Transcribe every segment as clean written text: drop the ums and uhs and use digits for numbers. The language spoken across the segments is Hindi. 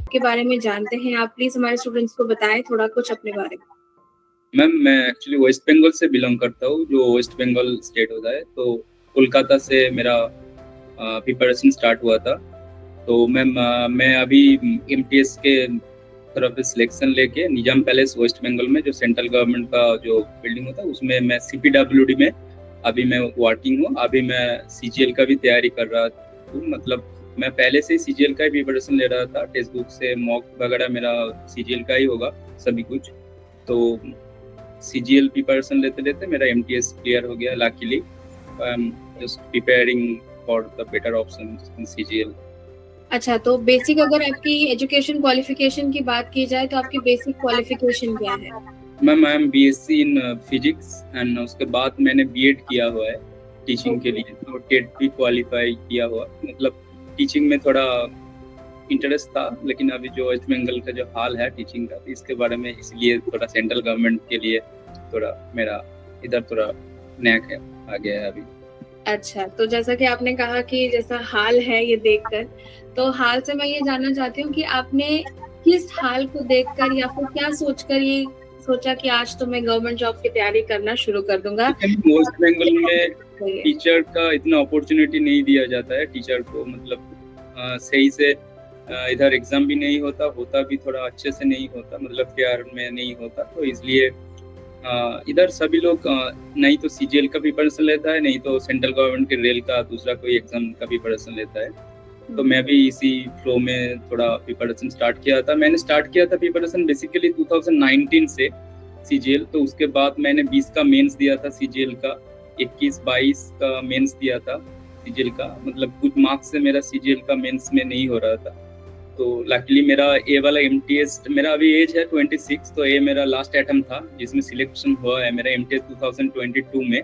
के बारे में जानते हैं, आप प्लीज़ हमारे स्टूडेंट्स को बताएँ थोड़ा कुछ अपने बारे में। मैम, मैं एक्चुअली वेस्ट बंगाल से बिलोंग करता हूँ, जो वेस्ट बंगाल स्टेट होता है। तो कोलकाता से मेरा प्रिपरेशन स्टार्ट हुआ था। तो मैम, मैं अभी एमटीएस के तरफ से सिलेक्शन लेके निजाम पैलेस वेस्ट बंगाल में, जो सेंट्रल गवर्नमेंट का जो बिल्डिंग होता है, उसमें मैं सीपीडब्ल्यूडी में अभी मैं वर्किंग हूँ। अभी मैं सीजीएल का भी तैयारी कर रहा हूँ। मतलब मैं पहले से ही सीजीएल का ही प्रिपरेशन ले रहा था, टेक्स्ट बुक से मॉक वगैरह मेरा सीजीएल का ही होगा सभी कुछ। तो सीजीएल प्रिपरेशन लेते लेते मेरा एमटीएस क्लियर हो गया luckily. I am just preparing for the better options in CGL. अच्छा, तो बेसिक अगर आपकी एजुकेशन क्वालिफिकेशन की बात की जाए तो आपकी बेसिक क्वालिफिकेशन क्या है? Ma'am, I am BSc in physics and उसके बाद मैंने बीएड किया हुआ है टीचिंग के लिए। तो टेट भी क्वालिफाई किया हुआ। मतलब टीचिंग में थोड़ा इंटरेस्ट था, लेकिन अभी जो वेस्ट बंगाल का जो हाल है टीचिंग का, इसके बारे में इसलिए थोड़ा सेंट्रल गवर्नमेंट के लिए थोड़ा मेरा इधर थोड़ा नैक है, आ गया है अभी। अच्छा, तो जैसा कि आपने कहा कि जैसा हाल है ये देखकर, तो हाल से मैं ये जानना चाहती हूँ कि आपने किस हाल को देखकर या फिर क्या सोचकर ये सोचा कि आज तो मैं गवर्नमेंट जॉब की तैयारी करना शुरू कर दूंगा? वेस्ट बंगाल में टीचर का इतना अपॉर्चुनिटी नहीं दिया जाता है टीचर को। मतलब सही से इधर एग्जाम भी नहीं होता भी थोड़ा अच्छे से नहीं होता, मतलब फेयर में नहीं होता। तो इसलिए इधर सभी लोग नहीं तो सीजीएल का प्रिपरेशन लेता है, नहीं तो सेंट्रल गवर्नमेंट के रेल का दूसरा कोई एग्जाम का प्रिपरेशन लेता है। तो मैं भी इसी फ्लो में थोड़ा प्रिपरेशन स्टार्ट किया था। मैंने स्टार्ट किया था प्रिपरेशन बेसिकली 2019 से सीजीएल। तो उसके बाद मैंने 20 का मेंस दिया था सीजीएल का, 21-22 का मेंस दिया था सीजीएल का। मतलब कुछ मार्क्स से मेरा सीजीएल का मेंस में नहीं हो रहा था। तो लकीली मेरा ए वाला एमटीएस, मेरा अभी एज है 26, तो ए मेरा लास्ट अटेम्प्ट था जिसमें सिलेक्शन हुआ है मेरा एमटीएस 2022 में।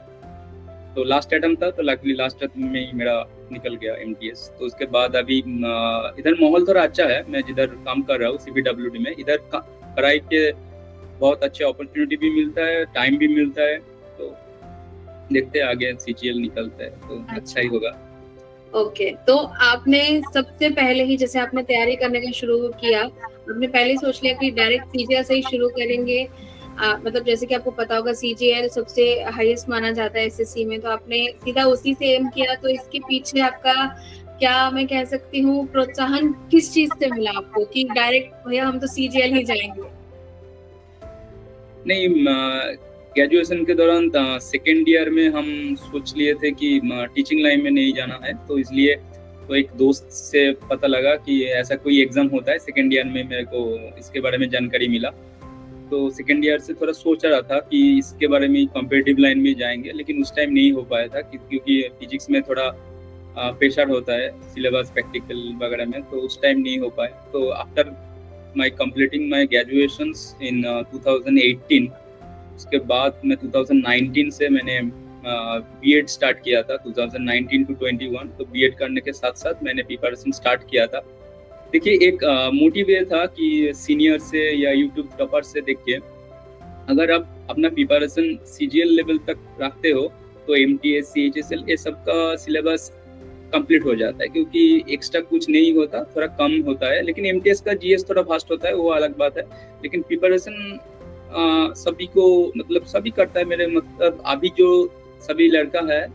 तो लास्ट अटेम्प्ट था, तो लकीली लास्ट अटेम्प्ट में ही मेरा निकल गया एमटीएस। तो उसके बाद अभी इधर माहौल थोड़ा अच्छा है। मैं जिधर काम कर रहा हूँ सीपीडब्ल्यूडी में, इधर पढ़ाई के बहुत अच्छे अपॉर्चुनिटी भी मिलता है, टाइम भी मिलता है। तो देखते हैं आगे सीजीएल निकलता है तो अच्छा ही होगा। ओके, तो आपने सबसे पहले ही जैसे आपने तैयारी करने का शुरू किया, आपने पहले ही सोच लिया कि डायरेक्ट सीजीएल से ही शुरू करेंगे? मतलब जैसे कि आपको पता होगा सीजीएल सबसे हाईएस्ट माना जाता है एसएससी में, तो आपने सीधा उसी से एम किया। तो इसके पीछे आपका क्या मैं कह सकती हूँ प्रोत्साहन किस चीज से मिला आपको कि डायरेक्ट भैया हम तो सीजीएल ही जाएंगे? नहीं, ग्रेजुएशन के दौरान सेकेंड ईयर में हम सोच लिए थे कि टीचिंग लाइन में नहीं जाना है। तो इसलिए तो एक दोस्त से पता लगा कि ऐसा कोई एग्जाम होता है सेकेंड ईयर में, मेरे को इसके बारे में जानकारी मिला। तो सेकेंड ईयर से थोड़ा सोच रहा था कि इसके बारे में कॉम्पिटिटिव लाइन में जाएंगे, लेकिन उस टाइम नहीं हो पाया था क्योंकि फिजिक्स में थोड़ा प्रेशर होता है सिलेबस प्रैक्टिकल वगैरह में, तो उस टाइम नहीं हो पाया। तो after my completing my graduation in 2018, उसके बाद मैं 2019 से मैंने बीएड स्टार्ट किया था 2019 टू 21। तो बीएड करने के साथ साथ मैंने प्रिपरेशन स्टार्ट किया था। देखिए, एक मोटिव ये था कि सीनियर से या यूट्यूब टॉपर से देख के अगर आप अपना प्रिपरेशन सीजीएल लेवल तक रखते हो तो एमटीएस सीएचएसएल ये सब का सिलेबस कंप्लीट हो जाता है, क्योंकि एक्स्ट्रा कुछ नहीं होता, थोड़ा कम होता है। लेकिन एमटीएस का जीएस थोड़ा फास्ट होता है, वो अलग बात है। लेकिन प्रिपरेशन सभी को मतलब सभी करता है। मेरे मतलब अभी जो सभी लड़का है,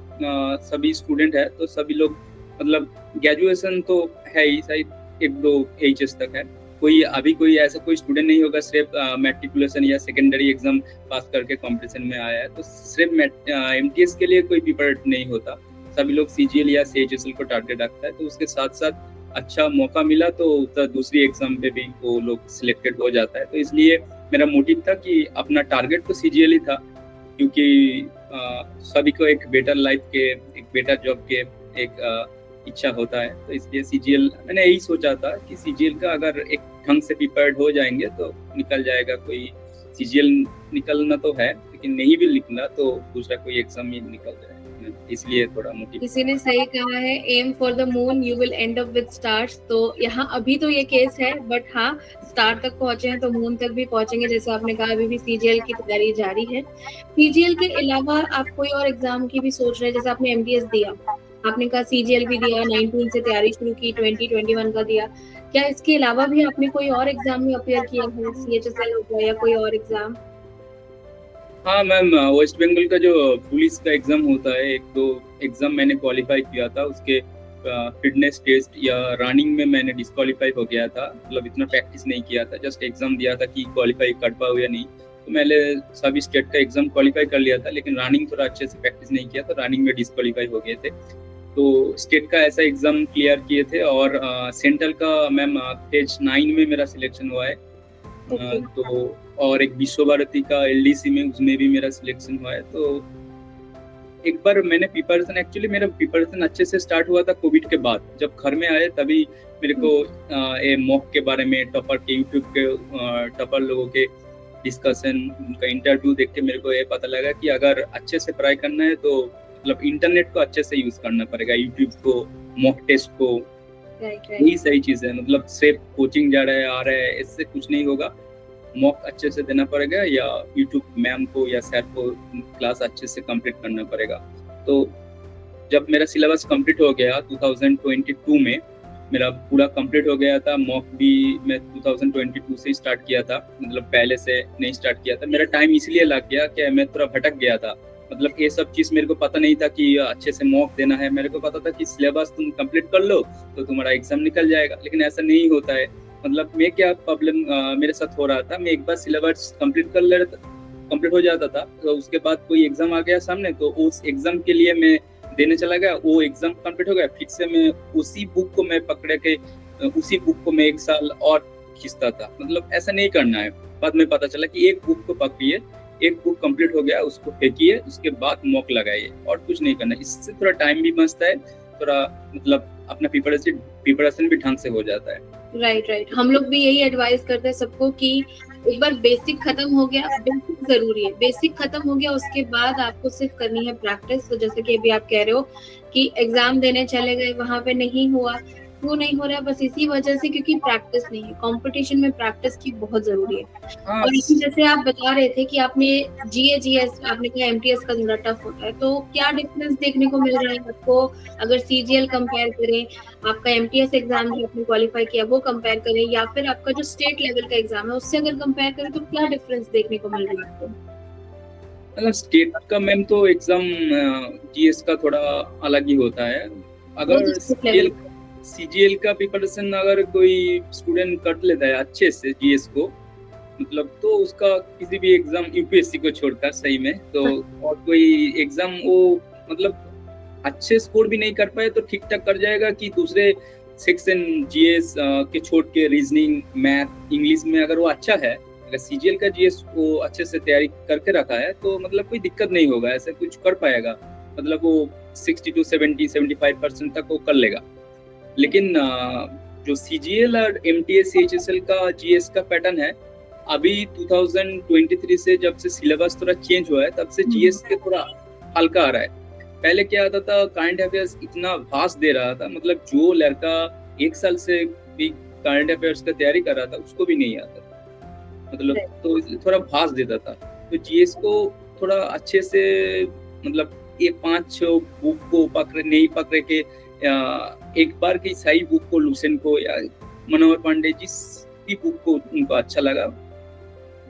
सभी स्टूडेंट है, तो सभी लोग मतलब ग्रेजुएशन तो है ही, शायद 1-2 एचएस तक है। कोई ऐसा कोई स्टूडेंट नहीं होगा सिर्फ मैट्रिकुलेशन या सेकेंडरी एग्जाम पास करके कंपटीशन में आया है। तो सिर्फ एमटीएस के लिए कोई प्रिपेयर्ड नहीं होता, सभी लोग सीजीएल या सीएचएसएल को टारगेट रखता है। तो उसके साथ साथ अच्छा मौका मिला तो दूसरी एग्जाम पे भी वो लोग सिलेक्टेड हो जाता है। तो इसलिए मेरा मोटिव था कि अपना टारगेट तो सीजीएल ही था, क्योंकि सभी को एक बेटर लाइफ के, एक बेटर जॉब के एक इच्छा होता है। तो इसलिए सीजीएल मैंने यही सोचा था कि सीजीएल का अगर एक ढंग से प्रिपेयर्ड हो जाएंगे तो निकल जाएगा। कोई सीजीएल निकलना तो है, लेकिन नहीं भी निकला तो दूसरा कोई एग्जाम ही निकल जाए, इसलिए थोड़ा मोटिव। किसी ने सही कहा है, aim for the moon you will end up with stars. तो यहाँ अभी तो ये केस है, बट हाँ स्टार तक पहुंचे हैं तो मून तक भी पहुंचेंगे। जैसे आपने कहा अभी भी सीजीएल की तैयारी जारी है। सीजीएल के अलावा आप कोई और एग्जाम की भी सोच रहे हैं? जैसे आपने एमटीएस दिया, आपने कहा सीजीएल भी दिया, 19 से तैयारी शुरू की, 2021 का दिया। क्या इसके अलावा भी आपने कोई और एग्जाम में अपीयर किया है, सीएचएसएल हो गया या कोई और एग्जाम? हाँ मैम, वेस्ट बंगाल का जो पुलिस का एग्जाम होता है, एक दो एग्जाम मैंने क्वालिफाई किया था। उसके फिटनेस टेस्ट या रनिंग में मैंने डिस्क्वालीफाई हो गया था, मतलब इतना प्रैक्टिस नहीं किया था, जस्ट एग्जाम दिया था कि क्वालिफाई कर पाऊँ या नहीं। तो मैंने सभी स्टेट का एग्जाम क्वालिफाई कर लिया था, लेकिन रनिंग थोड़ा अच्छे से प्रैक्टिस नहीं किया, तो रनिंग में डिस्क्वालीफाई हो गए थे। तो स्टेट का ऐसा एग्जाम क्लियर किए थे, और सेंट्रल का मैम फेज 9 में मेरा सिलेक्शन हुआ है। तो और एक विश्व भारती का एलडीसी में, उसमें भी मेरा सिलेक्शन हुआ है। तो एक बार मैंने प्रिपरेशन, एक्चुअली मेरा प्रिपरेशन अच्छे से स्टार्ट हुआ था कोविड के बाद, जब घर में आए तभी मेरे को ये मॉक के बारे में, टॉपर के, यूट्यूब के टॉपर लोगों के डिस्कशन, उनका इंटरव्यू देख के मेरे को ये पता लगा कि अगर अच्छे से पढ़ाई करना है तो मतलब इंटरनेट को अच्छे से यूज करना पड़ेगा, यूट्यूब को, मॉक टेस्ट को। यही सही चीज है, मतलब सिर्फ कोचिंग जा रहा है, आ रहा है, इससे कुछ नहीं होगा। मॉक अच्छे से देना पड़ेगा, या यूट्यूब मैम को या सर को क्लास अच्छे से कंप्लीट करना पड़ेगा। तो जब मेरा सिलेबस कंप्लीट हो गया 2022 में, मेरा पूरा कंप्लीट हो गया था। मॉक भी मैं 2022 से स्टार्ट किया था, मतलब पहले से नहीं स्टार्ट किया था। मेरा टाइम इसलिए लग गया कि मैं थोड़ा भटक गया था, मतलब ये सब चीज मेरे को पता नहीं था कि अच्छे से मॉक देना है। मेरे को पता था कि सिलेबस तुम कंप्लीट कर लो तो तुम्हारा एग्जाम निकल जाएगा, लेकिन ऐसा नहीं होता है। मतलब मैं क्या प्रॉब्लम मेरे साथ हो रहा था, मैं एक बार सिलेबस कंप्लीट हो जाता था, तो उसके बाद कोई एग्जाम आ गया सामने, तो उस एग्जाम के लिए मैं देने चला गया, वो एग्जाम कंप्लीट हो गया, फिर से मैं उसी बुक को मैं पकड़े के उसी बुक को मैं एक साल और खींचता था। मतलब ऐसा नहीं करना है। बाद में पता चला कि एक बुक को पकड़िए, एक बुक कंप्लीट हो गया उसको फेंकिए, उसके बाद मॉक लगाइए, और कुछ नहीं करना। इससे थोड़ा टाइम भी बचता है, थोड़ा मतलब अपना प्रिपरेशन भी ढंग से हो जाता है। राइट। हम लोग भी यही एडवाइस करते हैं सबको कि एक बार बेसिक खत्म हो गया, बेसिक जरूरी है, बेसिक खत्म हो गया उसके बाद आपको सिर्फ करनी है प्रैक्टिस। तो जैसे कि अभी आप कह रहे हो कि एग्जाम देने चले गए, वहां पे नहीं हुआ, क्यों नहीं हो रहा है? बस इसी वजह से क्योंकि प्रैक्टिस नहीं है। कंपटीशन में प्रैक्टिस की बहुत जरूरी है। और इसी जैसे आप बता रहे थे कि आपने जीएस, आपने कहा एमटीएस का थोड़ा टफ होता है, तो क्या डिफरेंस देखने को मिल रहा है आपको अगर सीजीएल कंपेयर करें, आपका एमटीएस एग्जाम जो आपने क्वालिफाई किया वो कंपेयर करें, या फिर आपका जो स्टेट लेवल का एग्जाम है उससे अगर कंपेयर करें, तो क्या डिफरेंस देखने को मिल रहा है आपको? मतलब स्टेट का मैम तो एग्जाम जीएस का थोड़ा अलग ही होता है। अगर सीजीएल का प्रिपरेशन अगर कोई स्टूडेंट कर लेता है अच्छे से जीएस को, मतलब तो उसका किसी भी एग्जाम यूपीएससी को छोड़कर सही में तो और कोई एग्जाम वो मतलब अच्छे स्कोर भी नहीं कर पाए तो ठीक ठाक कर जाएगा, कि दूसरे सेक्शन जीएस के छोड़ के रीजनिंग, मैथ, इंग्लिश में अगर वो अच्छा है, अगर सीजीएल का जीएस वो अच्छे से तैयारी करके रखा है तो मतलब कोई दिक्कत नहीं होगा, ऐसे कुछ कर पाएगा। मतलब वो 60 to 75% तक वो कर लेगा। लेकिन जो सीजीएल और एमटीएस सीएचएसएल का जीएस का पैटर्न है, अभी 2023 से जब से सिलेबस थोड़ा चेंज हुआ है तब से जीएस के थोड़ा हल्का आ रहा है। पहले क्या आता था, करंट अफेयर्स इतना वास्ट दे रहा था, मतलब जो लड़का 1 साल से भी करंट अफेयर्स का तैयारी कर रहा था उसको भी नहीं आता था, मतलब तो थोड़ा वास्ट देता था। तो जीएस को थोड़ा अच्छे से मतलब ये 5 बुक को नहीं पकड़े के एक बार की सही बुक को, लुसेंट को या मनोहर पांडे जिस भी बुक को उनको अच्छा लगा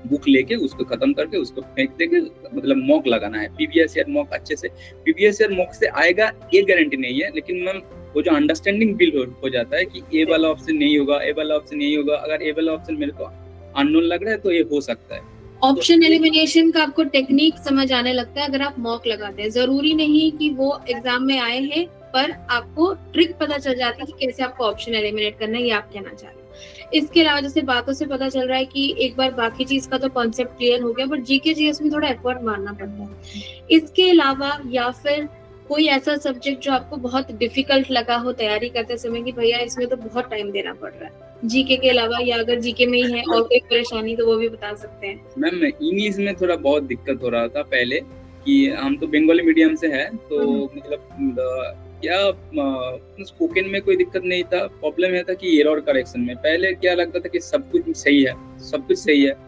बुक लेके उसको खत्म करके उसको फेंक देके मतलब मॉक लगाना है। पीवीएस या मॉक अच्छे से, पीवीएस या मॉक से आएगा ये गारंटी नहीं है, लेकिन मैम वो जो अंडरस्टैंडिंग बिल्ड हो जाता है कि ए वाला ऑप्शन नहीं होगा, ए वाला ऑप्शन नहीं होगा, अगर ए वाला ऑप्शन मेरे को अननोन लग रहा है तो ये हो सकता है। ऑप्शन एलिमिनेशन का आपको टेक्निक समझ आने लगता है अगर आप मॉक लगाते हैं। जरूरी नहीं कि वो एग्जाम में आए हैं, पर आपको ट्रिक पता चल जाती है कि कैसे आपको ऑप्शन एलिमिनेट करना है, ये आप कहना चाह रहे हैं। इसके अलावा जैसे बातों से पता चल रहा है कि एक बार बाकी चीज का तो कॉन्सेप्ट क्लियर हो गया, बट जीके जीएस में थोड़ा एफर्ट मारना पड़ता है। इसके अलावा या फिर कोई ऐसा सब्जेक्ट जो आपको बहुत डिफिकल्ट लगा हो तैयारी करते समय कि भैया इसमें तो बहुत टाइम देना पड़ रहा है, जीके के अलावा, या अगर जीके में ही है और कोई परेशानी तो वो भी बता सकते हैं। मैम इंग्लिश में थोड़ा बहुत दिक्कत हो रहा था पहले, कि हम तो बंगाली मीडियम से है, तो मतलब क्या स्पोकन में कोई दिक्कत नहीं था, प्रॉब्लम यह था कि एरर करेक्शन में पहले क्या लगता था कि सब कुछ सही है,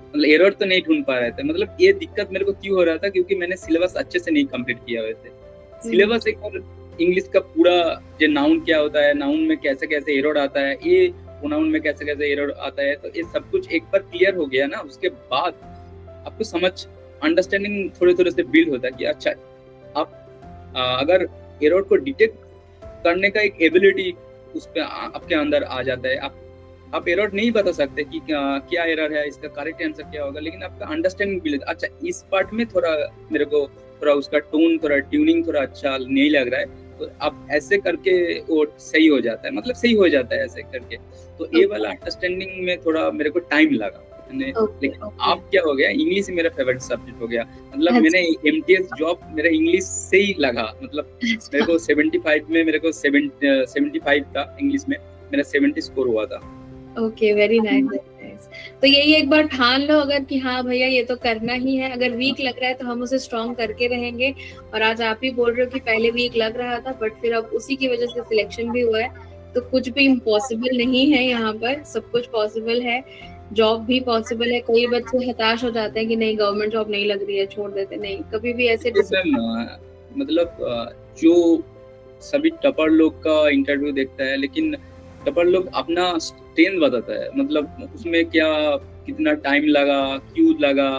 मतलब एरर तो नहीं ढूंढ पा रहे थे। मतलब ये दिक्कत मेरे को क्यों हो रहा था, क्योंकि मैंने सिलेबस अच्छे से नहीं कंप्लीट किया हुए थे। सिलेबस इंग्लिश का पूरा जो नाउन क्या होता है, नाउन में कैसे कैसे एरर आता है, ये प्रोनाउन में कैसे कैसे एरर आता है, तो ये सब कुछ एक बार क्लियर हो गया ना, उसके बाद आपको समझ अंडरस्टैंडिंग थोड़े थोड़े से बिल्ड होता है कि अच्छा आप अगर एरर को डिटेक्ट करने का एक एबिलिटी उस पे आपके अंदर आ जाता है। आप एरर नहीं बता सकते कि क्या एरर है, इसका करेक्ट आंसर क्या होगा, लेकिन आपका अंडरस्टैंडिंग बिल्ड, अच्छा इस पार्ट में थोड़ा मेरे को थोड़ा उसका टोन, थोड़ा ट्यूनिंग थोड़ा अच्छा नहीं लग रहा है, तो आप ऐसे करके वो सही हो जाता है, मतलब सही हो जाता है ऐसे करके। तो ये वाला अंडरस्टैंडिंग में थोड़ा मेरे को टाइम लगा। लेकिन आप क्या हो गया, इंग्लिश ही मेरा फेवरेट सब्जेक्ट हो गया। मतलब मैंने एमटीएस जॉब मेरा इंग्लिश से ही लगा। मतलब मेरे को 75 में मेरे को 75 था इंग्लिश में, मेरा 70 स्कोर हुआ था। Okay, very nice. तो यही एक बार ठान लो अगर कि हाँ भैया ये तो करना ही है। अगर वीक लग रहा है तो हम उसे स्ट्रॉन्ग करके रहेंगे। और आज आप ही बोल रहे हो कि पहले वीक लग रहा था बट फिर अब उसी की वजह से सिलेक्शन भी हुआ है, तो कुछ भी इम्पॉसिबल नहीं है। यहाँ पर सब कुछ पॉसिबल है, जॉब भी पॉसिबल है। कई बच्चे हताश हो जाते हैं कि नहीं गवर्नमेंट जॉब नहीं लग रही है, छोड़ देते, नहीं कभी भी ऐसे मतलब जो सभी टपर लोग का इंटरव्यू देखता है, लेकिन टपर लोग अपना स्ट्रेंथ बताता है, मतलब उसमें क्या कितना टाइम लगा, क्यों लगा,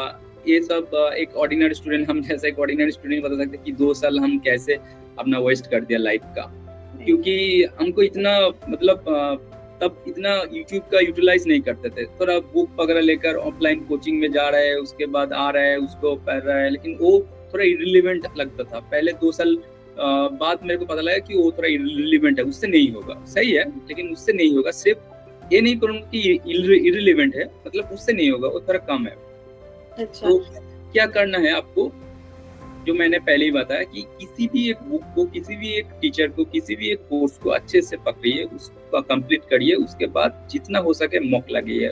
ये सब एक ऑर्डिनरी स्टूडेंट, हम जैसा एक ऑर्डिनरी स्टूडेंट बता सकते हैं कि 2 साल हम कैसे अपना वेस्ट कर दिया लाइफ का। क्योंकि हमको इतना मतलब तब इतना यूट्यूब का यूटिलाइज नहीं करते थे। थोड़ा बुक वगैरह लेकर ऑफलाइन कोचिंग में जा रहा है, उसके बाद आ रहा है, उसको पढ़ रहा है, लेकिन वो थोड़ा इरिलेवेंट लगता था। पहले 2 साल बाद मेरे को पता लगा कि वो थोड़ा इरिलेवेंट है, उससे नहीं होगा। सही है, लेकिन उससे नहीं होगा। सिर्फ ये नहीं करूँगा कि इरिलेवेंट है, मतलब उससे नहीं होगा, वो थोड़ा कम है। अच्छा। तो क्या करना है आपको, जो मैंने पहले ही बताया कि किसी भी एक बुक को, किसी भी एक टीचर को, किसी भी एक कोर्स को अच्छे से पकड़िए, उसका कंप्लीट करिए, उसके बाद जितना हो सके मॉक लगाइए।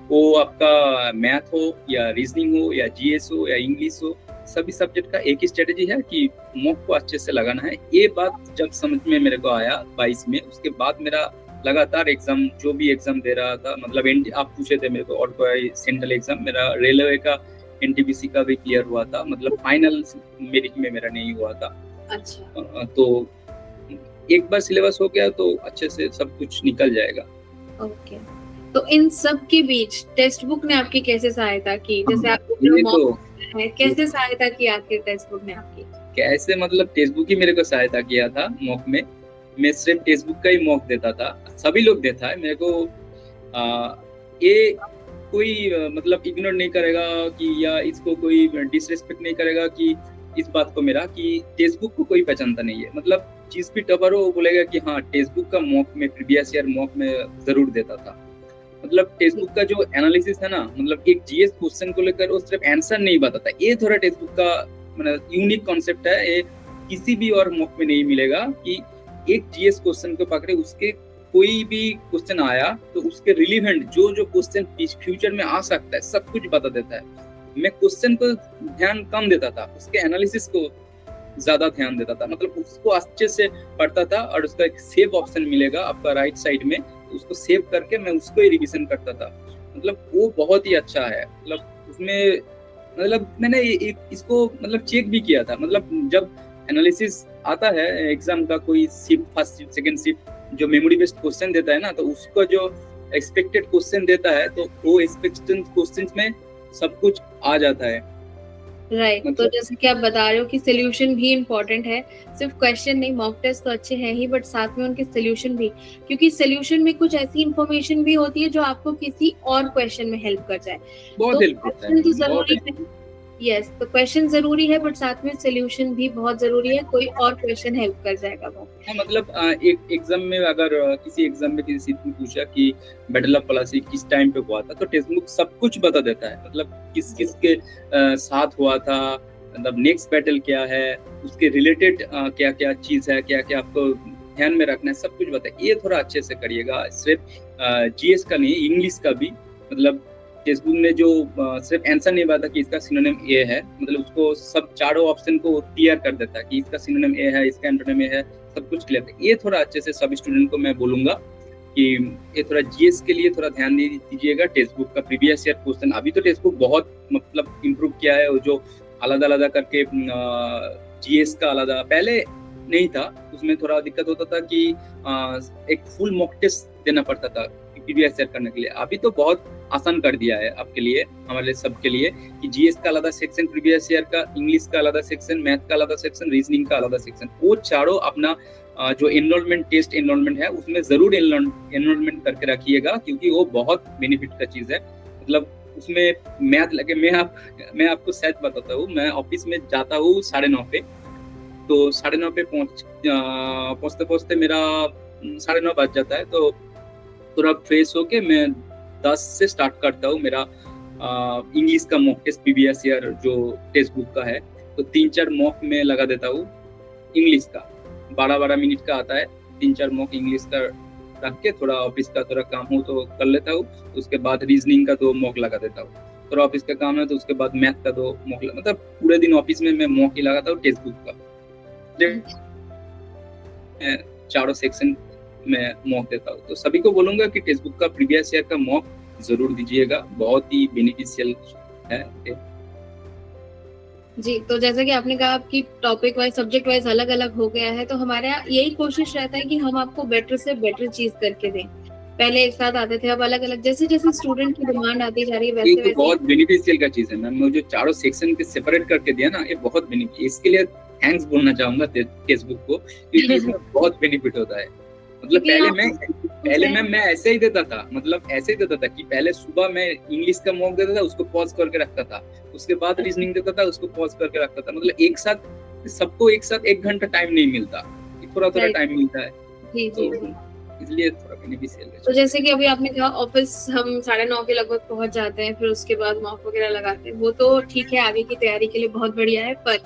वो आपका मैथ हो या रीजनिंग हो या जीएस हो या इंग्लिश हो, सभी सब्जेक्ट का एक ही स्ट्रेटेजी है कि मॉक को अच्छे से लगाना है। ये बात जब समझ में मेरे को आया 22 में, उसके बाद मेरा लगातार एग्जाम, जो भी एग्जाम दे रहा था, मतलब आप पूछे थे मेरे को और कोई सेंट्रल एग्जाम, मेरा रेलवे का एनटीपीसी का भी क्लियर हुआ था, मतलब फाइनल मेरिट में मेरा नहीं हुआ था। अच्छा। तो एक बार सिलेबस हो गया तो अच्छे से सब कुछ निकल जाएगा। ओके। तो इन सब के बीच टेक्स्ट बुक ने आपकी कैसे सहायता की? जैसे आप कैसे सहायता की आपके टेक्स्ट बुक ने आपकी? कैसे मतलब टेक्स्ट बुक ही मेरे को सहायता किया था मॉक में। मैं सिर्फ टेक्स्ट बुक का ही मॉक देता था, सभी लोग देता है मेरे को। ये कोई मतलब इग्नोर नहीं करेगा कि या इसको कोई डिसरिस्पेक्ट नहीं करेगा कि इस बात को मेरा कि टेक्स्ट बुक को कोई पहचानता नहीं है। मतलब जिस भी टपर हो वो बोलेगा कि हाँ टेक्स्ट बुक का मॉक में, प्रीवियस ईयर मॉक में जरूर देता था। मतलब टेक्स्ट बुक का जो एनालिसिस है ना, मतलब एक जीएस क्वेश्चन को लेकर वो सिर्फ आंसर नहीं बताता, ये थोड़ा टेक्स्ट बुक का मतलब यूनिक कॉन्सेप्ट है। ये किसी भी और मॉक में नहीं मिलेगा कि एक जीएस क्वेश्चन को पकड़े, उसके कोई भी क्वेश्चन आया तो उसके रिलेवेंट जो क्वेश्चन फ्यूचर में आ सकता है सब कुछ बता देता है। मैं क्वेश्चन को ध्यान कम देता था, उसके एनालिसिस को ज्यादा ध्यान देता था। मतलब उसको अच्छे से पढ़ता था और उसका एक सेव ऑप्शन मिलेगा आपका राइट साइड में, उसको सेव करके मैं उसको ही रिवीजन करता था। मतलब वो बहुत ही अच्छा है। मतलब उसमें मतलब मैंने इसको मतलब चेक भी किया था। मतलब जब एनालिसिस आता है एग्जाम का, कोई shift first shift second shift जो मेमोरी बेस्ड क्वेश्चन देता है ना, तो उसका जो एक्सपेक्टेड क्वेश्चन देता है तो वो एक्सपेक्टेड क्वेश्चंस में सब कुछ आ जाता है। राइट। तो जैसे कि आप बता रहे हो कि सोल्यूशन भी इम्पोर्टेंट है, सिर्फ क्वेश्चन नहीं। मॉक टेस्ट तो अच्छे हैं ही बट साथ में उनके सोल्यूशन भी, क्योंकि सोल्यूशन में कुछ ऐसी इंफॉर्मेशन भी होती है जो आपको किसी और क्वेश्चन में हेल्प कर जाए। बहुत हेल्प करता है, तो जरूरी है। यस, तो क्वेश्चन जरूरी है बट साथ में सोल्यूशन भी बहुत जरूरी है, कोई और क्वेश्चन हेल्प कर जाएगा वो। मतलब एक एग्जाम में अगर किसी एग्जाम में किसी ने पूछा कि बैटल ऑफ प्लासी किस टाइम पे हुआ था, तो टेक्स्ट बुक सब कुछ बता देता है। मतलब किस किस के साथ हुआ था, मतलब नेक्स्ट बैटल क्या है, उसके रिलेटेड क्या क्या चीज है, क्या क्या आपको ध्यान में रखना है, सब कुछ बताए। ये थोड़ा अच्छे से करिएगा, सिर्फ जीएस का नहीं इंग्लिश का भी। मतलब टेक्स्ट बुक ने जो सिर्फ आंसर नहीं बताता कि इसका सिनोनिम ए है, मतलब उसको सब चारों ऑप्शन को क्लियर कर देता है कि इसका सिनोनिम ए है, इसका एंटोनिम ए है, सब कुछ क्लियर है। ये थोड़ा अच्छे से सब स्टूडेंट को मैं बोलूंगा कि ये थोड़ा जीएस के लिए थोड़ा ध्यान दीजिएगा। टेक्स्ट बुक का प्रीवियस ईयर क्वेश्चन, अभी तो टेक्स्ट बुक बहुत मतलब इम्प्रूव किया है, जो अलग अलग करके जीएस का अलग, पहले नहीं था, उसमें थोड़ा दिक्कत होता था कि एक फुल मॉक टेस्ट देना पड़ता था प्रीवियस ईयर करने के लिए। अभी तो बहुत आसान कर दिया है आपके लिए, हमारे सबके लिए, कि जीएस का अलग सेक्शन, प्रीवियस ईयर का, इंग्लिश का अलग सेक्शन, मैथ का अलग सेक्शन, रीजनिंग का अलग सेक्शन, वो चारों अपना जो एनरोलमेंट टेस्ट एनरोलमेंट है उसमें जरूर एनरोलमेंट करके रखिएगा, क्योंकि वो बहुत बेनिफिट का चीज है। मतलब उसमें मैथ लगे, मैं आपको शायद बताता हूँ, मैं ऑफिस में जाता हूँ 9:30 पे, तो 9:30 पे पहुंचते पहुंचते मेरा 9:30 बज जाता है। तो थोड़ा फ्रेश होके मैं 10 से स्टार्ट करता हूँ मेरा इंग्लिश का मॉक टेस्ट, प्रीवियस ईयर जो टेक्स्ट बुक का है। तो 3-4 मॉक में लगा देता हूँ इंग्लिश का, 12-12 मिनट का आता है। 3-4 मॉक इंग्लिश का रख के थोड़ा ऑफिस का थोड़ा काम हो तो कर लेता हूँ। उसके बाद रीजनिंग का 2 मॉक लगा देता हूँ। थोड़ा ऑफिस का काम है तो उसके बाद मैथ का 2 मॉक, मतलब पूरे दिन ऑफिस में मैं मॉक ही लगाता हूँ टेक्स्ट बुक का। चारों सेक्शन में मॉक देता हूँ। तो सभी को बोलूंगा कि टेक्स्ट बुक का प्रीवियस ईयर का मॉक जरूर दीजिएगा, बहुत ही बेनिफिशियल है। जी, तो जैसे कि आपने कहा आपकी टॉपिक वाइज, सब्जेक्ट वाइज अलग अलग हो गया है, तो हमारे यहाँ यही कोशिश रहता है कि हम आपको बेटर से बेटर चीज करके दें। पहले एक साथ आते थे, अब अलग अलग, जैसे जैसे स्टूडेंट की डिमांड आती जा रही है वैसे ये तो वैसे। बहुत बेनिफिशियल का चीज है मैम, मुझे चारों सेक्शन के सेपरेट करके दिया ना, ये बहुत बेनिफिट, इसके लिए थैंक्स बोलना चाहूंगा टेक्स्ट बुक को, क्योंकि इसमें बहुत बेनिफिट होता है। मतलब पहले मैं ऐसे ही देता था, मतलब ऐसे ही देता था कि पहले सुबह मैं इंग्लिश का मॉक देता था, उसको पॉज करके रखता था, उसके बाद रीजनिंग देता था, उसको पॉज करके रखता था। मतलब एक साथ सबको एक साथ 1 घंटा टाइम नहीं मिलता, थोड़ा थोड़ा टाइम मिलता है। जी जी जी, इसलिए थोड़ा बेनिफिशियल है। तो जैसे कि अभी आपने कहा ऑफिस हम 9:30 के लगभग पहुंच जाते हैं, फिर उसके बाद मॉक वगैरह लगाते हैं, वो तो ठीक है, आगे की तैयारी के लिए बहुत बढ़िया है। पर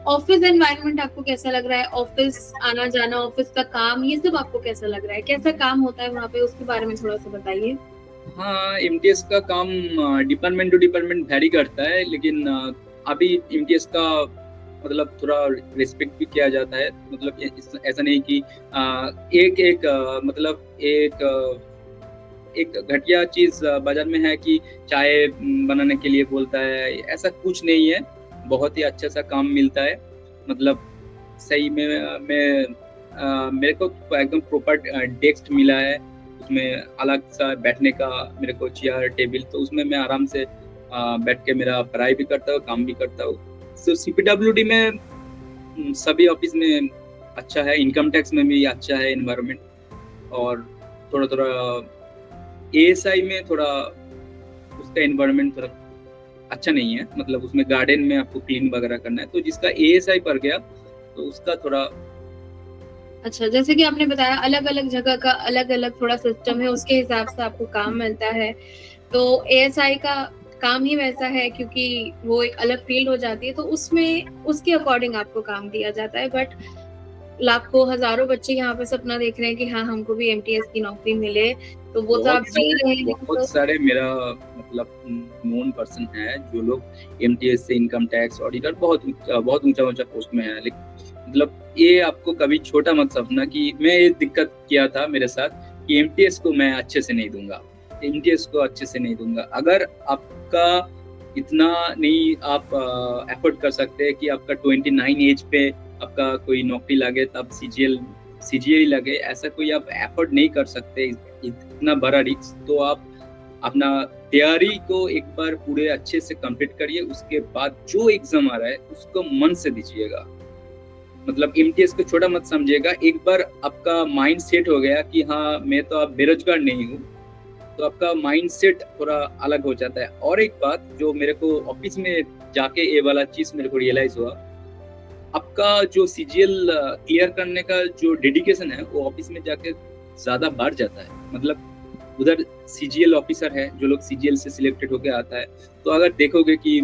ऑफिस एनवायरनमेंट आपको कैसा लग रहा है? ऑफिस आना जाना, ऑफिस का काम, ये सब आपको कैसा लग रहा है? कैसा काम होता है वहाँ पे, उसके बारे में थोड़ा सा बताइए। हाँ, एमटीएस का काम डिपार्टमेंट टू डिपार्टमेंट वैरी करता है, लेकिन अभी एमटीएस का मतलब थोड़ा रिस्पेक्ट भी किया जाता है। मतलब ऐसा नहीं कि मतलब एक घटिया चीज बाजार में है कि चाय बनाने के लिए बोलता है, ऐसा कुछ नहीं है। बहुत ही अच्छा सा काम मिलता है, मतलब सही में मेरे को एकदम प्रॉपर डेस्क मिला है, उसमें अलग सा बैठने का मेरे को चेयर टेबल, तो उसमें मैं आराम से बैठ के मेरा पढ़ाई भी करता हूँ, काम भी करता हूँ। तो सीपीडब्ल्यूडी में सभी ऑफिस में अच्छा है, इनकम टैक्स में भी अच्छा है एनवायरनमेंट, और थोड़ा थोड़ा एएसआई में थोड़ा उसका एनवायरनमेंट थोड़ा अच्छा नहीं है, मतलब उसमें गार्डन में आपको क्लीन वगैरह करना है, तो जिसका एएसआई पर गया तो उसका थोड़ा अच्छा, जैसे कि आपने बताया अलग अलग जगह का अलग अलग थोड़ा सिस्टम है, उसके हिसाब से आपको काम मिलता है। तो एएसआई का काम ही वैसा है, क्योंकि वो एक अलग फील्ड हो जाती है, तो उसमें उसके अकॉर्डिंग आपको काम दिया जाता है। बट लाखों हजारों बच्चे यहाँ पे सपना देख रहे हैं कि हाँ हमको भी एमटीएस की नौकरी मिले, तो वो तो आप जी रहे हैं। बहुत सारे मेरा मतलब नोन पर्सन है जो लोग एमटीएस से इनकम टैक्स ऑडिटर बहुत ऊंचा पोस्ट में है, लेकिन मतलब ये आपको कभी छोटा मत समझना कि मैं ये दिक्कत किया था मेरे साथ कि एमटीएस को मैं अच्छे से नहीं दूंगा, एमटीएस को अच्छे से नहीं दूंगा। अगर आपका इतना नहीं आप एफर्ट कर सकते हैं कि आपका 29 एज पे आपका कोई नौकरी लगे, तब सीजीएल लगे, ऐसा कोई आप एफर्ट नहीं कर सकते इतना बड़ा रिस्क, तो आप अपना तैयारी को एक बार पूरे अच्छे से कंप्लीट करिए, उसके बाद जो एग्जाम आ रहा है उसको मन से दीजिएगा। मतलब एमटीएस को छोटा मत समझिएगा। एक बार आपका माइंड सेट हो गया कि हाँ मैं तो अब बेरोजगार नहीं हूँ, तो आपका माइंड सेट थोड़ा अलग हो जाता है। और एक बात जो मेरे को ऑफिस में जाके ये वाला चीज मेरे को रियलाइज हुआ, आपका जो सीजीएल क्लियर करने का जो डेडिकेशन है वो ऑफिस में जाके ज्यादा बढ़ जाता है। मतलब उधर सीजीएल ऑफिसर है जो लोग सीजीएल से सिलेक्टेड होके आता है, तो अगर देखोगे कि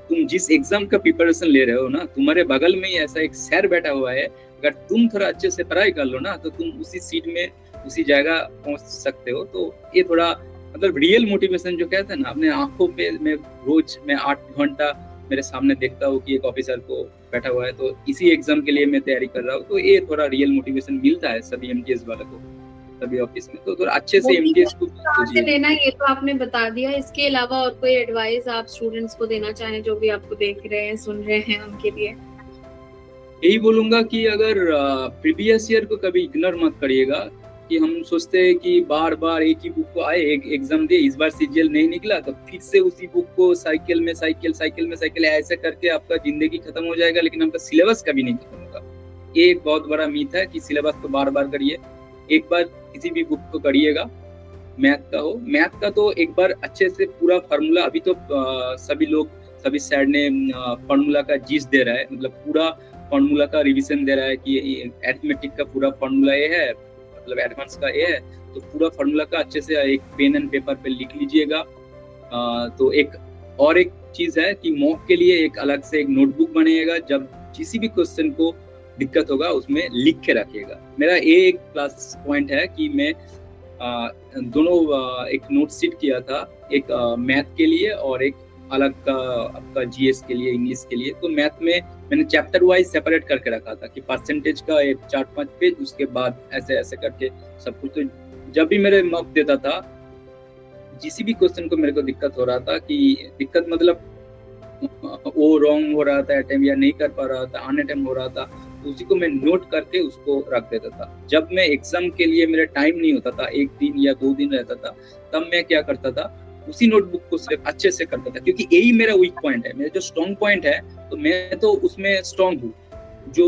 तुम जिस एग्जाम का प्रिपरेशन ले रहे हो ना, तुम्हारे बगल में ही ऐसा एक सर बैठा हुआ है, अगर तुम थोड़ा अच्छे से पढ़ाई कर लो ना तो तुम उसी सीट में उसी जगह पहुंच सकते हो। तो ये थोड़ा मतलब रियल मोटिवेशन जो कहते हैं ना, अपने आंखों पे मैं रोज 8 घंटा मेरे सामने देखता हूँ कि एक ऑफिसर को बैठा हुआ है, तो इसी एग्जाम के लिए मैं तैयारी कर रहा हूँ, तो ये थोड़ा रियल मोटिवेशन मिलता है सभी एमटीएस वालों को, सभी ऑफिस में। तो थोड़ा अच्छे से एमटीएस को देना, ये तो आपने बता दिया। इसके अलावा और कोई एडवाइस आप स्टूडेंट्स को देना चाहें जो भी आपको देख रहे हैं, सुन रहे हैं, उनके लिए? यही बोलूंगा कि अगर प्रीवियस ईयर को कभी इग्नोर मत करिएगा, कि हम सोचते हैं कि बार बार एक ही बुक को आए, एक एग्जाम दे, इस बार सीजीएल नहीं निकला तो फिर से उसी बुक को साइकिल में साइकिल ऐसे करके आपका जिंदगी खत्म हो जाएगा, लेकिन आपका सिलेबस कभी नहीं खत्म होगा। ये एक बहुत बड़ा मीथ है कि सिलेबस को बार बार करिए। एक बार किसी भी बुक को करिएगा, मैथ का तो एक बार अच्छे से पूरा फार्मूला, अभी तो सभी सैड ने फार्मूला का जीस दे रहा है, मतलब पूरा फार्मूला का रिवीजन दे रहा है कि अरिथमेटिक का पूरा फार्मूला ये है, मतलब एडवांस का ये है, तो पूरा फार्मूला का अच्छे से एक पेन एंड पेपर पे लिख लीजिएगा। तो एक चीज है कि मॉक के लिए एक अलग से एक नोटबुक बनाइएगा, जब किसी भी क्वेश्चन को दिक्कत होगा उसमें लिख के रखिएगा। मेरा ये एक प्लस पॉइंट है कि मैं दोनों एक नोट शीट किया था, एक मैथ के लिए और एक अलग का आपका जीएस के लिए, इंग्लिश के लिए। तो मैथ में मैंने चैप्टर वाइज सेपरेट करके रखा था कि परसेंटेज का एक 4-5 पेज, उसके बाद ऐसे ऐसे करके सब कुछ। तो जब भी मेरे मॉक देता था, किसी भी क्वेश्चन को मेरे को दिक्कत हो रहा था, कि दिक्कत मतलब वो रॉन्ग हो रहा था अटेम्प्ट या नहीं कर पा रहा था, अनअटेम्प्ट हो रहा था, तो उसी को मैं नोट करके उसको रख देता था। जब मैं एग्जाम के लिए मेरा टाइम नहीं होता था, 1 दिन या 2 दिन रहता था, तब मैं क्या करता था, उसी नोटबुक को सिर्फ अच्छे से करता था, क्योंकि यही मेरा वीक पॉइंट है। मेरा जो स्ट्रॉन्ग पॉइंट है तो मैं तो उसमें स्ट्रॉन्ग हूँ, जो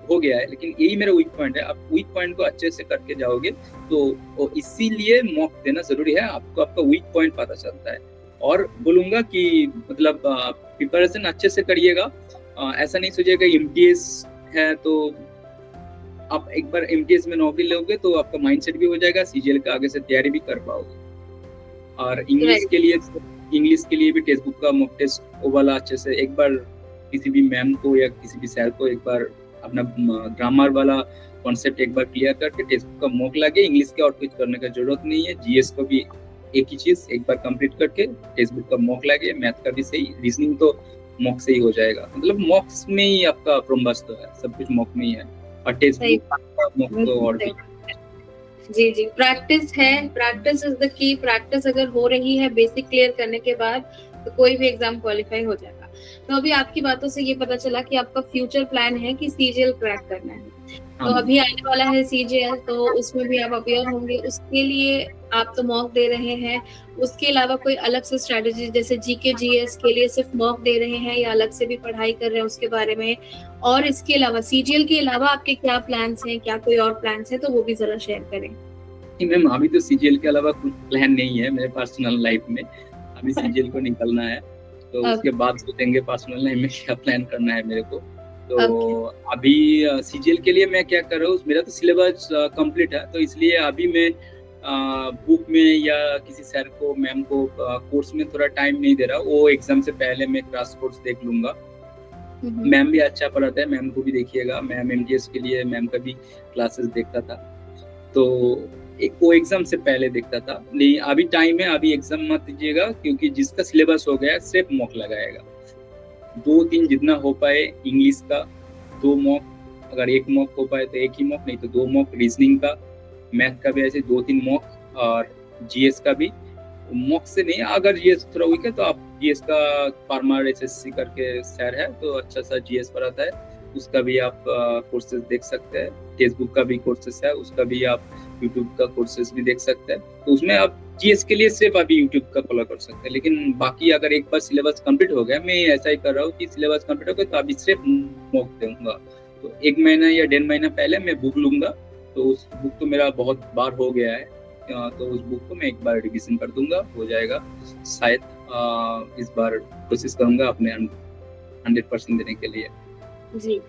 हो गया है, लेकिन यही मेरा वीक पॉइंट है। आप वीक पॉइंट को अच्छे से करके जाओगे तो इसीलिए मॉक देना जरूरी है, आपको आपका वीक पॉइंट पता चलता है। और बोलूंगा कि मतलब प्रिपरेशन अच्छे से करिएगा। ऐसा नहीं सोचिएगा एमटीएस है तो आप एक बार एमटीएस में नौकरी लोगे तो आपका माइंडसेट भी हो जाएगा, सीजीएल का आगे से तैयारी भी कर पाओगे। और इंग्लिश के लिए भी टेक्स्ट बुक का मॉक टेस्ट वो वाला अच्छे से एक बार किसी भी मैम को या किसी भी सर को एक बार अपना ग्रामर वाला कॉन्सेप्ट एक बार क्लियर करके टेक्स्ट बुक का मॉक लगे। इंग्लिश के और कुछ करने का जरूरत नहीं है। जीएस को भी एक ही चीज एक बार कंप्लीट करके टेक्स्ट बुक का मॉक लगे। मैथ का भी सही, रीजनिंग तो मॉक से ही हो जाएगा। मतलब मॉक्स में ही आपका ब्रह्मास्त्र तो है, सब कुछ मॉक में ही है। और टेक्स्ट बुक का मॉक तो और भी। जी प्रैक्टिस है, practice is the key. Practice अगर हो रही है बेसिक क्लियर करने के बाद तो कोई भी एग्जाम क्वालिफाई हो जाएगा। तो अभी आपकी बातों से ये पता चला कि आपका फ्यूचर प्लान है कि सीजीएल क्रैक करना है। तो अभी आने वाला है सीजीएल, तो उसमें भी आप अपियर होंगे। उसके लिए आप तो मॉक दे रहे हैं, उसके अलावा कोई अलग से स्ट्रेटेजी, जैसे जीके जीएस के लिए सिर्फ मॉक दे रहे हैं या अलग से भी पढ़ाई कर रहे हैं उसके बारे में? और इसके अलावा सीजीएल के अलावा आपके क्या प्लान्स हैं, क्या कोई और प्लान्स हैं, तो वो भी जरा शेयर करें। मैम अभी तो सीजीएल के अलावा कुछ प्लान नहीं है मेरे पर्सनल लाइफ में। अभी सीजीएल को निकलना है, तो उसके बाद सोचेंगे पर्सनल लाइफ में क्या प्लान करना है मेरे को। तो अभी सीजीएल के लिए मैं क्या कर रहा हूँ, मेरा तो सिलेबस कंप्लीट है, तो इसलिए अभी मैं बुक में या किसी सर को, मैम को कोर्स में थोड़ा टाइम नहीं दे रहा। वो एग्जाम से पहले मैं क्रैश कोर्स देख लूंगा। मैम भी अच्छा पढ़ाता है, मैम को भी देखिएगा। मैम एमटीएस के लिए मैम का भी क्लासेस देखता था, तो वो एग्जाम से पहले देखता था। नहीं अभी टाइम है, अभी एग्जाम मत दीजिएगा, क्योंकि जिसका सिलेबस हो गया सिर्फ मॉक लगाएगा। 2-3 जितना हो पाए इंग्लिश का 2 मॉक, अगर 1 मॉक हो पाए तो 1 ही मॉक, नहीं तो 2 मॉक। रीजनिंग का, मैथ का भी ऐसे 2-3 मॉक, और जीएस का भी मॉक से नहीं। अगर जीएस थोड़ा वीक है तो आप जीएस का फार्मर एसएससी करके सर है, तो अच्छा सा जीएस पढ़ाता है, उसका भी आप कोर्सेज देख सकते हैं। टेक्स्ट बुक का भी कोर्सेज है, उसका भी आप यूट्यूब का कोर्सेज भी देख सकते हैं। तो उसमें आप जीएस के लिए सिर्फ अभी यूट्यूब का फॉलो कर सकते हैं। लेकिन बाकी अगर एक बार सिलेबस कंप्लीट हो गया, मैं ऐसा ही कर रहा हूँ कि सिलेबस कंप्लीट हो गया तो अभी सिर्फ मॉक दूंगा। तो 1 महीना या 1.5 महीना पहले मैं बुक लूंगा, तो उस बुक तो मेरा बहुत बार हो गया है, तो उस बुक को मैं एक बार रिविजन कर दूंगा, हो जाएगा। शायद इस बार कोशिश करूंगा अपने 100% देने के लिए। जी,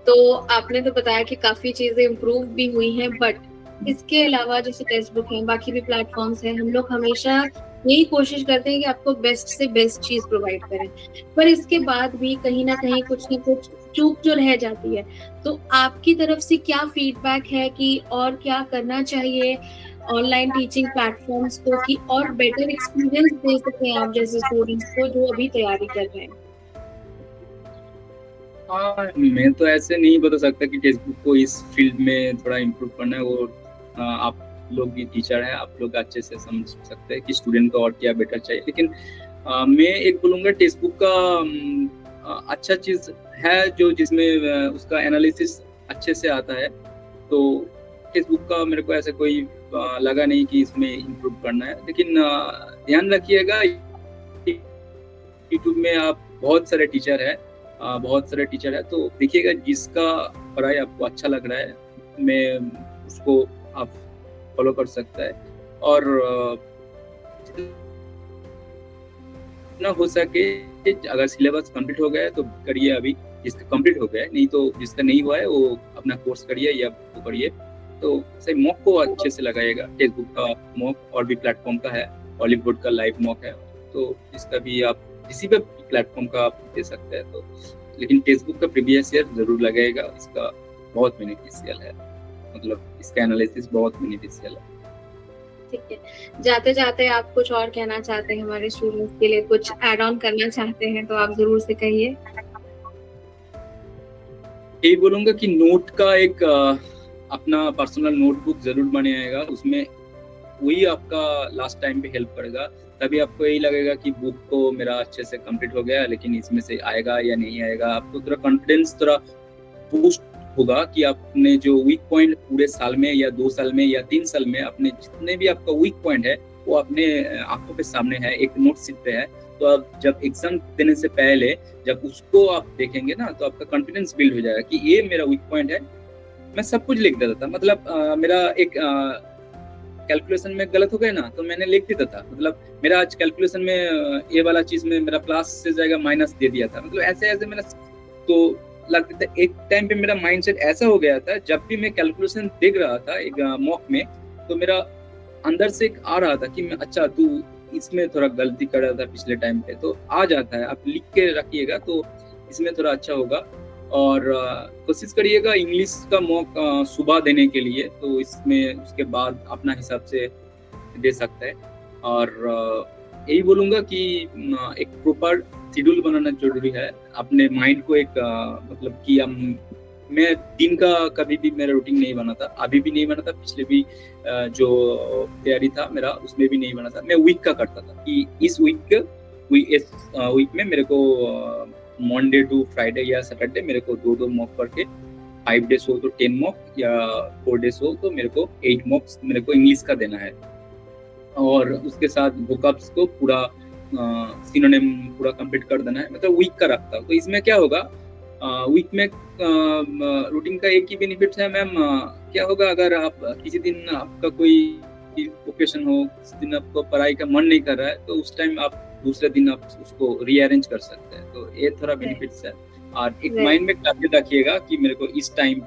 तो आपने तो बताया कि काफी चीजें इम्प्रूव भी हुई हैं, बट इसके अलावा जैसे टेक्स्ट बुक है, बाकी भी प्लेटफॉर्म्स हैं, हम लोग हमेशा यही कोशिश करते हैं कि आपको बेस्ट से बेस्ट चीज प्रोवाइड करें, पर इसके बाद भी कहीं ना कहीं कुछ न कुछ चूक जो रह जाती है। तो आपकी तरफ से क्या फीडबैक है कि और क्या करना चाहिए ऑनलाइन टीचिंग प्लेटफॉर्म्स को कि और बेटर एक्सपीरियंस दे सकें आप जैसे स्टूडेंट्स को जो अभी तैयारी कर रहे हैं? मैं तो ऐसे नहीं बता सकता कि टेक्स्ट बुक को इस फील्ड में थोड़ा इम्प्रूव करना है। वो आप लोग भी टीचर हैं, आप लोग अच्छे से समझ सकते हैं कि स्टूडेंट को और क्या बेटर चाहिए। लेकिन मैं एक बोलूँगा, टेक्स्ट बुक का अच्छा चीज है जो जिसमें उसका एनालिसिस अच्छे से आता है। तो फेसबुक का मेरे को ऐसा कोई लगा नहीं कि इसमें इम्प्रूव करना है, लेकिन ध्यान रखिएगा यूट्यूब में आप बहुत सारे टीचर है, तो देखिएगा जिसका पढ़ाई आपको अच्छा लग रहा है मैं उसको आप फॉलो कर सकता है। और जितना हो सके अगर सिलेबस कंप्लीट हो गया है तो करिए, अभी जिसका कंप्लीट हो गया है, नहीं तो जिसका नहीं हुआ है वो अपना कोर्स करिए या वो करिए। तो सही मॉक को अच्छे से लगाइएगा, फेसबुक का मॉक और भी प्लेटफॉर्म का है, हॉलीवुड का लाइव मॉक है, तो इसका भी आप किसी भी प्लेटफॉर्म का आप दे सकते हैं। तो लेकिन फेसबुक का प्रीवियस ईयर जरूर लगाएगा, इसका बहुत बेनिफिशियल है, मतलब इसका एनालिसिस बहुत बेनिफिशियल है। ठीक है, जाते जाते आप कुछ और कहना चाहते हैं हमारे स्टूडेंट्स के लिए, कुछ ऐड ऑन करना चाहते हैं तो आप जरूर से कहिए। यही बोलूंगा कि नोट का एक अपना पर्सनल नोटबुक जरूर बनाइएगा, उसमें वही आपका लास्ट टाइम पे हेल्प करेगा। तभी आपको यही लगेगा कि बुक को मेरा अच्छे से कंप्लीट हो गया, लेकिन इसमें से आएगा या नहीं आएगा, आपको थोड़ा कॉन्फिडेंस थोड़ा बूस्ट होगा कि आपने जो वीक पॉइंट पूरे साल में या 2 साल में या 3 साल में अपने जितने भी आपका वीक पॉइंट है वो अपने आंखों के सामने है, एक नोट शीट पे है। तो आप जब एग्जाम देने से पहले जब उसको आप देखेंगे ना तो आपका कॉन्फिडेंस बिल्ड हो जाएगा कि ये मेरा वीक पॉइंट है। मैं सब कुछ लिख देता था, मतलब मेरा एक कैलकुलेशन में गलत हो गया ना तो मैंने लिख देता था, मतलब मेरा आज कैलकुलेशन में ये वाला चीज में मेरा प्लस से जाएगा माइनस दे दिया था, मतलब ऐसे ऐसे मेरा तो लगता था। एक टाइम पे मेरा माइंडसेट ऐसा हो गया था, जब भी मैं कैलकुलेशन देख रहा था एक मॉक में तो मेरा अंदर से एक आ रहा था कि मैं अच्छा तू इसमें थोड़ा गलती कर रहा था पिछले टाइम पे, तो आ जाता है, आप लिख के रखिएगा तो इसमें थोड़ा अच्छा होगा। और कोशिश करिएगा इंग्लिश का मॉक सुबह देने के लिए, तो इसमें उसके बाद अपना हिसाब से दे सकता है। और यही बोलूँगा कि एक प्रॉपर शेड्यूल बनाना जरूरी है, अपने माइंड को एक मतलब कि मैं दिन का कभी भी मेरा रूटीन नहीं बना था, अभी भी नहीं बना था, पिछले भी जो तैयारी था मेरा उसमें भी नहीं बना था। मैं वीक का करता था कि इस वीक में मेरे को मंडे टू फ्राइडे या सैटरडे मेरे को 2-2 मॉक करके, 5 डेज हो तो 10 मॉक या 4 डेज हो तो मेरे को 8 मॉक्स मेरे को इंग्लिश का देना है। और उसके साथ वोकैब्स को पूरा सिनोनिम पूरा कंप्लीट कर देना है, मतलब वीक का रखता हूँ। तो इसमें क्या होगा, वीक में रूटीन का एक ही बेनिफिट है मैम, क्या होगा अगर आप किसी दिन आपका कोई ओकेशन हो, किसी दिन आपको पढ़ाई का मन नहीं कर रहा है तो उस टाइम आप दूसरे दिन आप उसको रीअरेंज कर सकते हैं, तो ये थोड़ा बेनिफिट्स है। और एक माइंड में टारगेट रखिएगा कि मेरे को इस टाइम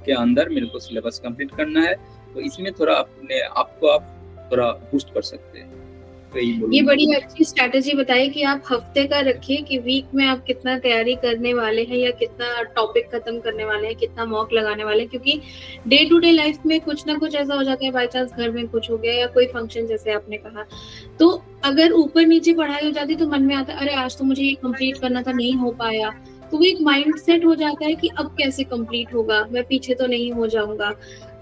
के अंदर मेरे को सिलेबस कंप्लीट करना है, तो इसमें थोड़ा अपने आपको आप थोड़ा बूस्ट कर सकते हैं। तो ये बड़ी अच्छी स्ट्रैटेजी बताई कि आप हफ्ते का रखिए कि वीक में आप कितना तैयारी करने वाले हैं या कितना टॉपिक खत्म करने वाले हैं, कितना मॉक लगाने वाले हैं, क्योंकि डे टू डे लाइफ में कुछ ना कुछ ऐसा हो जाता है, बाय चांस घर में कुछ हो गया या कोई फंक्शन जैसे आपने कहा, तो अगर ऊपर नीचे पढ़ाई हो जाती तो मन में आता है अरे आज तो मुझे ये कंप्लीट करना था, नहीं हो पाया, तो वो एक माइंड सेट हो जाता है कि अब कैसे कंप्लीट होगा, मैं पीछे तो नहीं हो जाऊंगा।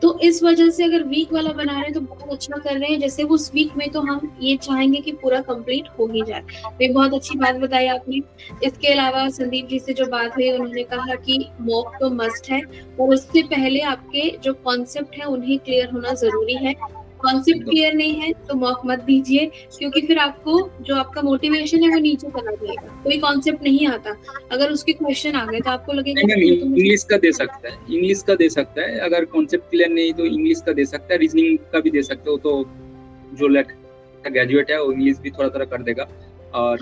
तो इस वजह से अगर वीक वाला बना रहे हैं तो बहुत अच्छा कर रहे हैं, जैसे उस वीक में तो हम ये चाहेंगे कि पूरा कंप्लीट हो ही जाए। ये बहुत अच्छी बात बताई आपने। इसके अलावा संदीप जी से जो बात हुई, उन्होंने कहा कि मॉक तो मस्ट है और उससे पहले आपके जो कॉन्सेप्ट है उन्हें क्लियर होना जरूरी है। कॉन्सेप्ट क्लियर नहीं है तो मॉक मत दीजिए, क्योंकि फिर आपको जो आपका मोटिवेशन है वो नीचे चला जाएगा। कोई कॉन्सेप्ट नहीं आता, अगर उसके क्वेश्चन आ गए तो आपको लगेगा इंग्लिश का दे सकता है, इंग्लिश का दे सकता है, अगर कॉन्सेप्ट क्लियर नहीं तो इंग्लिश का दे सकता है, रीजनिंग का भी दे सकते हो, तो जो ग्रेजुएट है वो इंग्लिश भी थोड़ा थोड़ा कर देगा और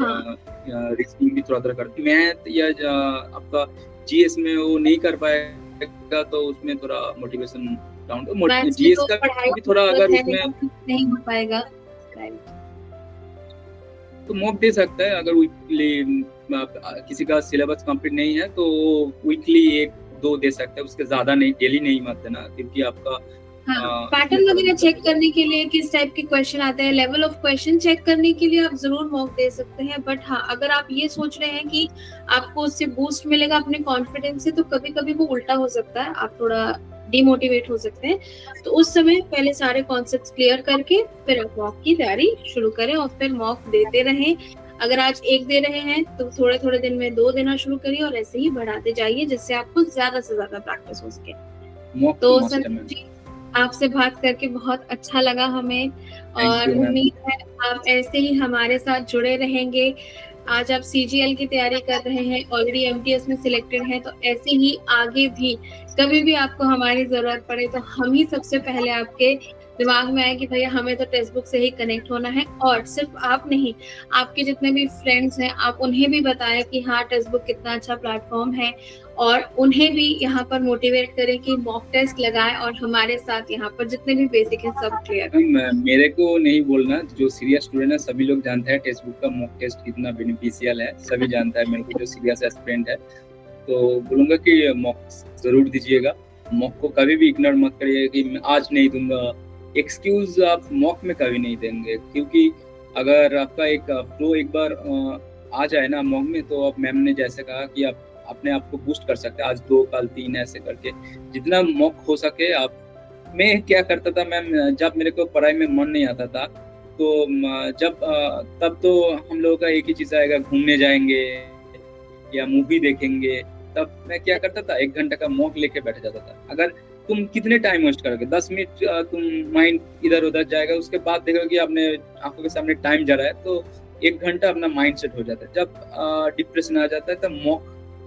रीजनिंग भी थोड़ा थोड़ा कर देगा। मैथ या आपका जीएस में वो नहीं कर पाएगा तो उसमें थोड़ा मोटिवेशन डाउन, तो जीएस का भी थोड़ा अगर उसमें नहीं हो पाएगा तो मॉक दे सकता है। अगर वीकली किसी का सिलेबस कंप्लीट नहीं है तो वीकली 1-2 दे सकता है, उसके ज्यादा नहीं, डेली नहीं मत देना, क्योंकि आपका पैटर्न वगैरह चेक करने के लिए किस टाइप के क्वेश्चन आते हैं, लेवल ऑफ क्वेश्चन चेक करने के लिए आप जरूर मॉक दे सकते हैं। बट हाँ, अगर आप ये सोच रहे हैं कि आपको उससे बूस्ट मिलेगा अपने कॉन्फिडेंस से, तो कभी कभी वो उल्टा हो सकता है, आप थोड़ा डिमोटिवेट हो सकते हैं। तो उस समय पहले सारे कॉन्सेप्ट्स क्लियर करके फिर आप मॉक की तैयारी शुरू करें और फिर मॉक देते रहें। अगर आज 1 दे रहे हैं तो थोड़े-थोड़े दिन में 2 देना शुरू करिए और ऐसे ही बढ़ाते जाइए जिससे आपको ज़्यादा से ज़्यादा प्रैक्टिस हो सके। मॉक तो मस्ट है संदीप मैम। जी, आपसे बात करके बहुत अच्छा लगा हमें थैंक और यू मैम। उम्मीद है आप ऐसे ही हमारे साथ जुड़े रहेंगे। आज आप सीजीएल की तैयारी कर रहे हैं, ऑलरेडी एमटीएस में सिलेक्टेड हैं, तो ऐसे ही आगे भी कभी भी आपको हमारी ज़रूरत पड़े तो हम ही सबसे पहले आपके दिमाग में आए कि भैया हमें तो टेक्स्ट बुक से ही कनेक्ट होना है। और सिर्फ आप नहीं, आपके जितने भी फ्रेंड्स हैं, आप उन्हें भी बताएँ कि हाँ, टेक्स्ट बुक कितना अच्छा प्लेटफ़ॉर्म है और उन्हें भी यहाँ पर मोटिवेट करें कि मॉक टेस्ट लगाएँ और हमारे साथ यहाँ पर जितने भी बेसिक है सब क्लियर करें। मेरे को नहीं बोलना, जो सीरियस स्टूडेंट है सभी लोग जानते हैं टेक्स्ट बुक का मॉक टेस्ट कितना बेनिफिशियल है, सभी जानता है मेरे को जो सीरियस एस्पिरेंट है। तो बोलूँगा कि मॉक ज़रूर दीजिएगा, मॉक को कभी भी इग्नोर मत करिए कि मैं आज नहीं दूँगा, एक्सक्यूज़ आप मॉक में कभी नहीं देंगे, क्योंकि अगर आपका एक फ्लो एक बार आ जाए ना मॉक में, तो आप मैम ने जैसे कहा कि आप अपने आप को बूस्ट कर सकते हैं, आज 2 कल 3 ऐसे करके, जितना मॉक हो सके आप। मैं क्या करता था मैम, जब मेरे को पढ़ाई में मन नहीं आता था, तो तब तो हम लोगों का एक ही चीज़ आएगा, घूमने जाएँगे या मूवी देखेंगे। तब मैं क्या करता था, 1 घंटे का मॉक लेके बैठ जाता था। अगर तुम कितने टाइम वेस्ट करोगे, 10 मिनट तुम माइंड इधर-उधर जाएगा, उसके बाद देखोगे कि आपने आँखों के सामने टाइम जा रहा है, तो 1 घंटा अपना माइंड सेट हो जाता है। जब डिप्रेशन आ जाता है तब मॉक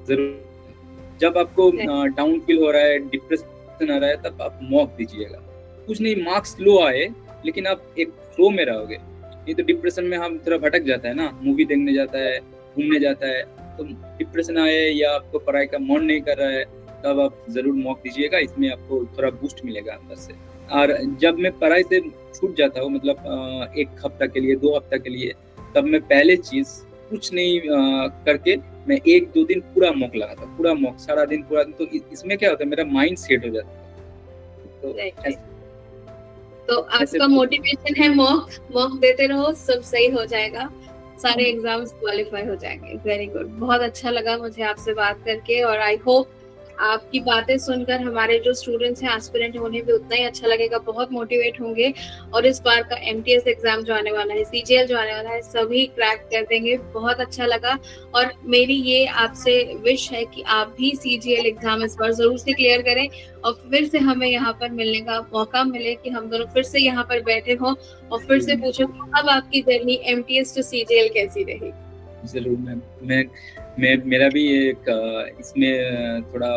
ज़रूर, जब आपको डाउन फील हो रहा है, डिप्रेशन आ रहा है, तब आप मॉक दीजिएगा। कुछ नहीं, मार्क्स लो आए, लेकिन आप एक फ्लो में रहोगे। नहीं तो डिप्रेशन में हम थोड़ा भटक जाता है ना, मूवी देखने जाता है, घूमने जाता है, तो डिप्रेशन आए या आपको पढ़ाई का मन नहीं कर रहा है, तब आप ज़रूर मॉक दीजिएगा, इसमें आपको थोड़ा बूस्ट मिलेगा अंदर से। और जब मैं पढ़ाई से छूट जाता हूँ, मतलब 1 हफ्ता के लिए, 2 हफ्ता के लिए, तब मैं पहले चीज़ कुछ नहीं करके मैं 1-2 दिन पूरा मॉक लगाता, पूरा मॉक, सारा दिन, पूरा दिन। तो इसमें क्या होता है, मेरा माइंड सेट हो जाता है। तो राइट। तो ऐसे आपका मोटिवेशन है मॉक, मॉक देते रहो, सब सही हो जाएगा। सारे एग्जाम्स क्वालिफाई हो जाएंगे। वेरी गुड, बहुत अच्छा लगा मुझे आपसे बात करके और आई होप आपकी बातें सुनकर हमारे जो स्टूडेंट्स हैं, एस्पिरेंट हैं, उन्हें भी उतना ही अच्छा लगेगा, बहुत मोटिवेट होंगे और इस बार का एमटीएस एग्जाम जो आने वाला है, सीजीएल जो आने वाला है, सभी क्रैक कर देंगे। बहुत अच्छा लगा और मेरी ये आपसे विश है कि आप भी सीजीएल एग्जाम इस बार जरूर से क्लियर करें और फिर से हमें यहाँ पर मिलने का मौका मिले कि हम दोनों फिर से यहाँ पर बैठे हों और फिर से पूछो कि अब आपकी जर्नी एमटीएस टू सीजीएल कैसी रही। ज़रूर मैम, मेरा भी एक इसमें थोड़ा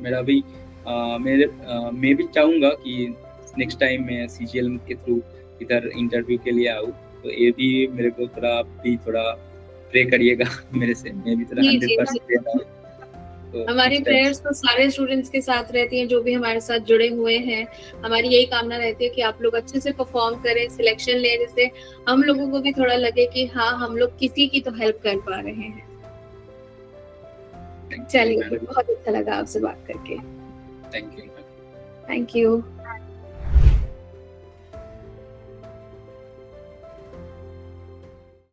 मेरा भी मैं भी चाहूँगा कि नेक्स्ट टाइम मैं सीजीएल के थ्रू इधर इंटरव्यू के लिए आऊँ, तो ये भी मेरे को थोड़ा, आप भी थोड़ा प्रे करिएगा मेरे से, मैं भी थोड़ा जी, जी, 100% दे रहा हूँ। तो हमारी नेक्स्ट टाइम प्रेयर्स तो सारे स्टूडेंट्स के साथ रहती हैं जो भी हमारे साथ जुड़े हुए हैं। हमारी यही कामना रहती है कि आप लोग अच्छे से परफॉर्म करें, सिलेक्शन लें, जिससे हम लोगों को भी थोड़ा लगे कि हाँ, हम लोग किसी की तो हेल्प कर पा रहे हैं। चलिए, बहुत अच्छा लगा आपसे बात करके। Thank you. Thank you.